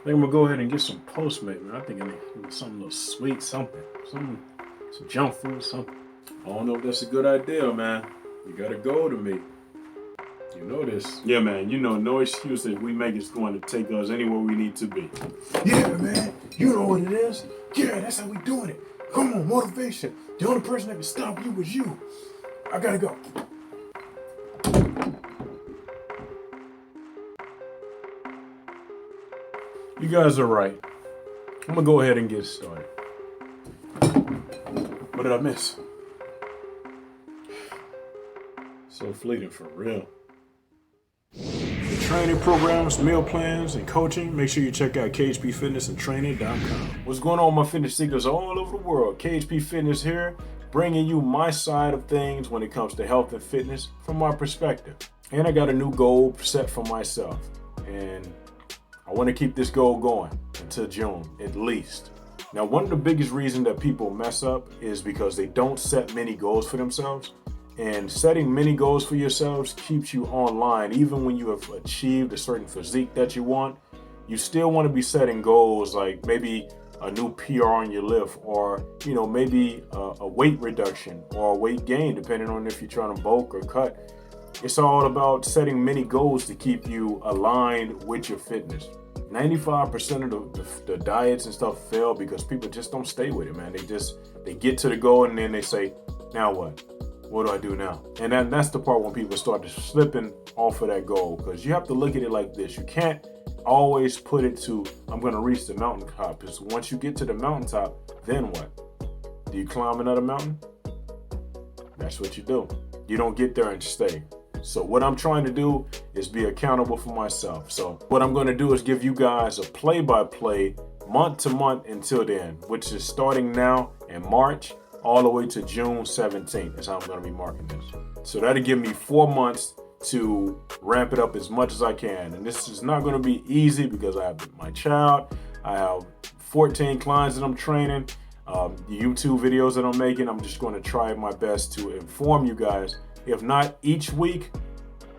think I'm gonna go ahead and get some Postmate, man. I think I need something a little sweet, some junk food, something. I don't know if that's a good idea, man. You gotta go to me. You know this. Yeah, man, you know, no excuse that we make is going to take us anywhere we need to be. Yeah, man, you know what it is. Yeah, that's how we doing it. Come on, motivation. The only person that can stop you is you. I gotta go. You guys are right. I'm gonna go ahead and get started. What did I miss? So fleeting for real. For training programs, meal plans, and coaching, make sure you check out khpfitnessandtraining.com. What's going on, my fitness seekers all over the world? KHP Fitness here, bringing you my side of things when it comes to health and fitness from my perspective. And I got a new goal set for myself. And I want to keep this goal going until June, at least. Now, one of the biggest reasons that people mess up is because they don't set many goals for themselves. And setting many goals for yourselves keeps you online. Even when you have achieved a certain physique that you want, you still want to be setting goals like maybe a new PR on your lift, or maybe a weight reduction or a weight gain, depending on if you're trying to bulk or cut. It's all about setting many goals to keep you aligned with your fitness. 95% of the diets and stuff fail because people just don't stay with it, man. They get to the goal and then they say, now what? What do I do now? And that's the part when people start to slipping off of that goal, because you have to look at it like this. You can't always put it to, I'm going to reach the mountaintop. Because once you get to the mountaintop, then what? Do you climb another mountain? That's what you do. You don't get there and stay. So what I'm trying to do is be accountable for myself. So what I'm going to do is give you guys a play-by-play month to month until then, which is starting now in March all the way to June 17th is how I'm going to be marking this. So that'll give me 4 months to ramp it up as much as I can. And this is not going to be easy because I have my child. I have 14 clients that I'm training, the YouTube videos that I'm making. I'm just going to try my best to inform you guys. If not each week,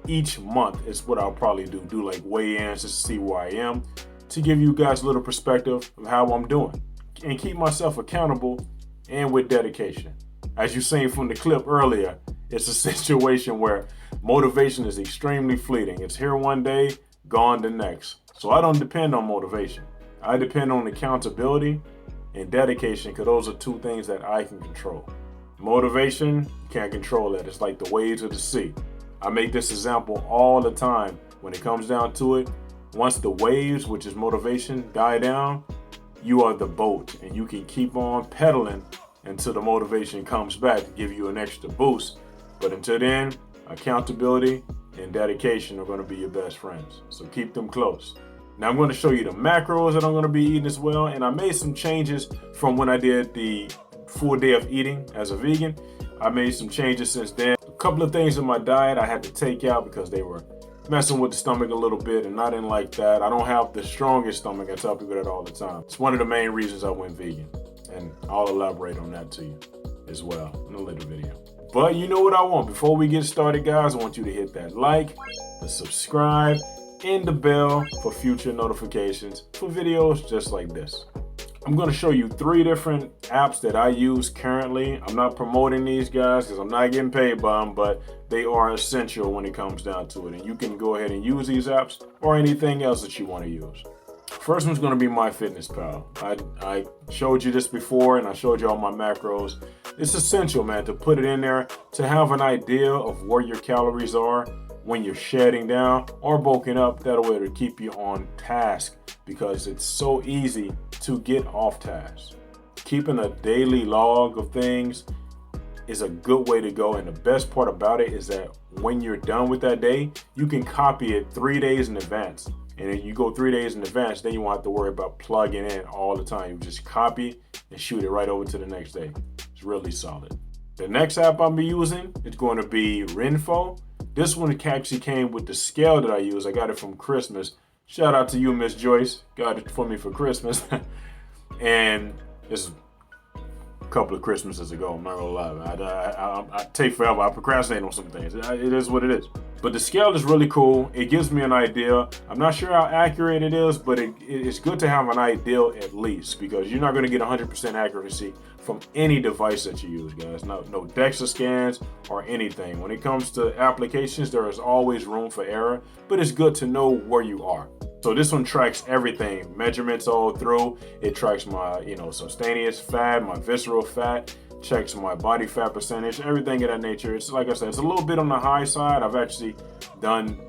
each month is what I'll probably do. Do like weigh-ins just to see where I am, to give you guys a little perspective of how I'm doing and keep myself accountable and with dedication. As you seen from the clip earlier, it's a situation where motivation is extremely fleeting. It's here one day, gone the next. So I don't depend on motivation. I depend on accountability and dedication, because those are two things that I can control. Motivation, you can't control that. It's like the waves of the sea. I make this example all the time. When it comes down to it, once the waves, which is motivation, die down, you are the boat, and you can keep on pedaling until the motivation comes back to give you an extra boost. But until then, accountability and dedication are going to be your best friends. So keep them close. Now I'm going to show you the macros that I'm going to be eating as well. And I made some changes from when I did the full day of eating as a vegan. I made some changes since then. A couple of things in my diet I had to take out because they were messing with the stomach a little bit, and I didn't like that. I don't have the strongest stomach. I tell people that all the time. It's one of the main reasons I went vegan, and I'll elaborate on that to you as well in a later video. But you know what I want. Before we get started, guys, I want you to hit that like, the subscribe, and the bell for future notifications for videos just like this. I'm going to show you 3 different apps that I use currently. I'm not promoting these guys because I'm not getting paid by them, but they are essential when it comes down to it. And you can go ahead and use these apps or anything else that you want to use. First one's going to be MyFitnessPal. I showed you this before, and I showed you all my macros. It's essential, man, to put it in there to have an idea of where your calories are when you're shedding down or bulking up. That way to keep you on task, because it's so easy to get off task. Keeping a daily log of things is a good way to go. And the best part about it is that when you're done with that day, you can copy it 3 days in advance. And if you go 3 days in advance, then you won't have to worry about plugging in all the time. You just copy and shoot it right over to the next day. It's really solid. The next app I'll be using is going to be Renfo. This one actually came with the scale that I use. I got it from Christmas. Shout out to you, Miss Joyce. Got it for me for Christmas. And it's a couple of Christmases ago. I'm not gonna lie. I take forever. I procrastinate on some things. It is what it is. But the scale is really cool. It gives me an idea. I'm not sure how accurate it is, but it's good to have an idea at least, because you're not going to get 100% accuracy from any device that you use, guys. No DEXA scans or anything. When it comes to applications, there is always room for error, but it's good to know where you are. So this one tracks everything, measurements all through. It tracks my, subcutaneous fat, my visceral fat, checks my body fat percentage, everything of that nature. It's like I said, it's a little bit on the high side. I've actually done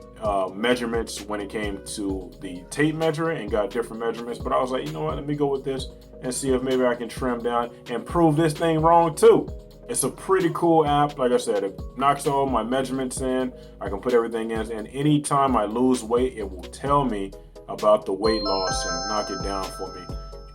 measurements when it came to the tape measure and got different measurements, but I was like, you know what, let me go with this and see if maybe I can trim down and prove this thing wrong too. It's a pretty cool app. Like I said, it knocks all my measurements in. I can put everything in, and anytime I lose weight, it will tell me about the weight loss and knock it down for me.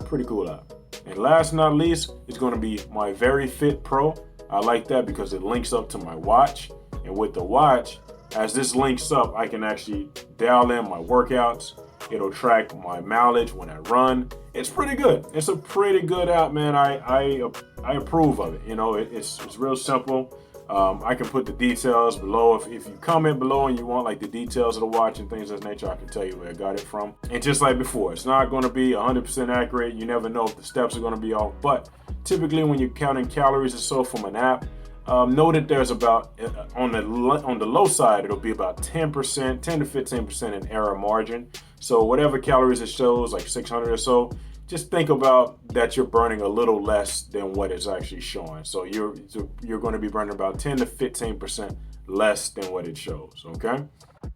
Pretty cool app. And last but not least, it's going to be my Very Fit Pro. I like that because it links up to my watch. And with the watch, as this links up, I can actually dial in my workouts. It'll track my mileage when I run. It's pretty good. It's a pretty good app, man. I approve of it. It's real simple. I can put the details below. If you comment below and you want like the details of the watch and things of that nature, I can tell you where I got it from. And just like before, it's not going to be 100% accurate. You never know if the steps are going to be off. But typically when you're counting calories or so from an app, know that there's about, on the low side, it'll be about 10%, 10 to 15% in error margin. So whatever calories it shows, like 600 or so, just think about that you're burning a little less than what it's actually showing. So you're going to be burning about 10 to 15% less than what it shows, okay?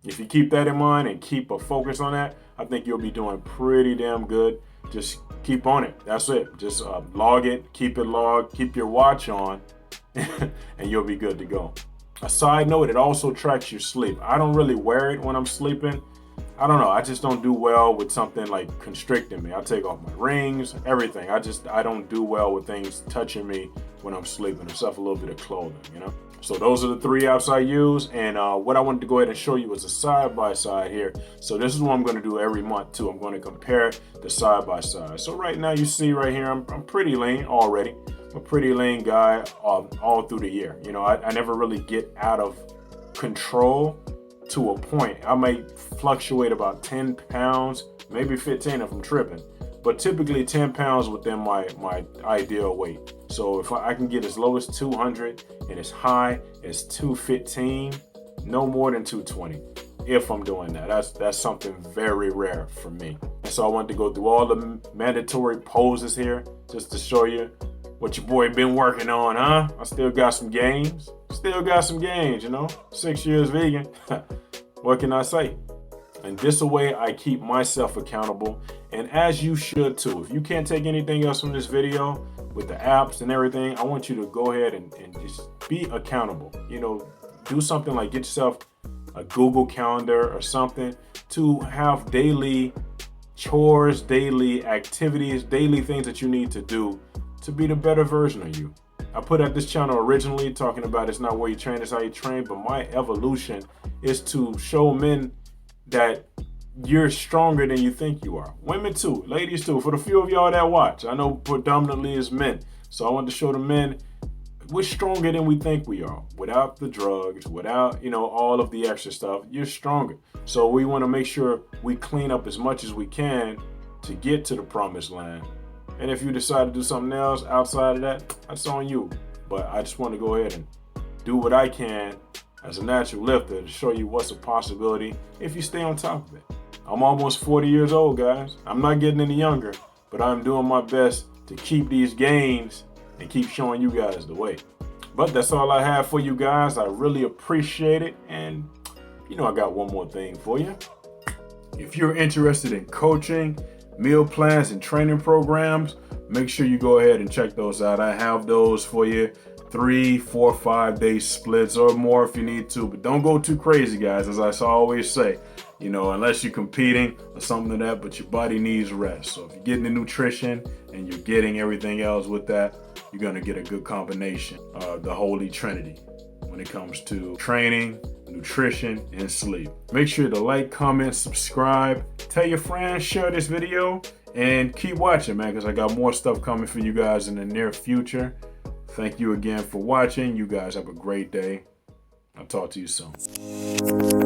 If you keep that in mind and keep a focus on that, I think you'll be doing pretty damn good. Just keep on it. That's it. Just log it, keep it logged, keep your watch on, and you'll be good to go. A side note, it also tracks your sleep. I don't really wear it when I'm sleeping. I don't know. I just don't do well with something like constricting me. I take off my rings, everything. I don't do well with things touching me when I'm sleeping, except a little bit of clothing, So those are the 3 apps I use. And what I wanted to go ahead and show you is a side-by-side here. So this is what I'm going to do every month too. I'm going to compare the side-by-side. So right now you see right here, I'm pretty lean already. I'm a pretty lean guy all through the year. I never really get out of control to a point. I might fluctuate about 10 pounds, maybe 15 if I'm tripping, but typically 10 pounds within my ideal weight. So if I can get as low as 200 and as high as 215, no more than 220 if I'm doing that. That's something very rare for me. And so I wanted to go through all the mandatory poses here just to show you what your boy been working on, huh? I still got some gains. 6 years vegan. What can I say? And this way I keep myself accountable, and as you should too. If you can't take anything else from this video with the apps and everything, I want you to go ahead and just be accountable. Do something like get yourself a Google Calendar or something to have daily chores, daily activities, daily things that you need to do to be the better version of you. I put out this channel originally talking about it's not where you train, it's how you train, but my evolution is to show men that you're stronger than you think you are. Women too, ladies too, for the few of y'all that watch. I know predominantly it's men. So I want to show the men we're stronger than we think we are. Without the drugs, without, all of the extra stuff, you're stronger. So we want to make sure we clean up as much as we can to get to the promised land. And if you decide to do something else outside of that, that's on you. But I just want to go ahead and do what I can as a natural lifter to show you what's a possibility if you stay on top of it. I'm almost 40 years old, guys. I'm not getting any younger, but I'm doing my best to keep these gains and keep showing you guys the way. But that's all I have for you guys. I really appreciate it. And I got one more thing for you. If you're interested in coaching, meal plans, and training programs, make sure you go ahead and check those out. I have those for you. 3, 4, 5 day splits or more if you need to, but don't go too crazy, guys. As I always say, unless you're competing or something like that, but your body needs rest. So if you're getting the nutrition and you're getting everything else with that, you're going to get a good combination of the Holy Trinity when it comes to training, nutrition, and sleep. Make sure to like, comment, subscribe, tell your friends, share this video, and keep watching, man, because I got more stuff coming for you guys in the near future. Thank you again for watching. You guys have a great day. I'll talk to you soon.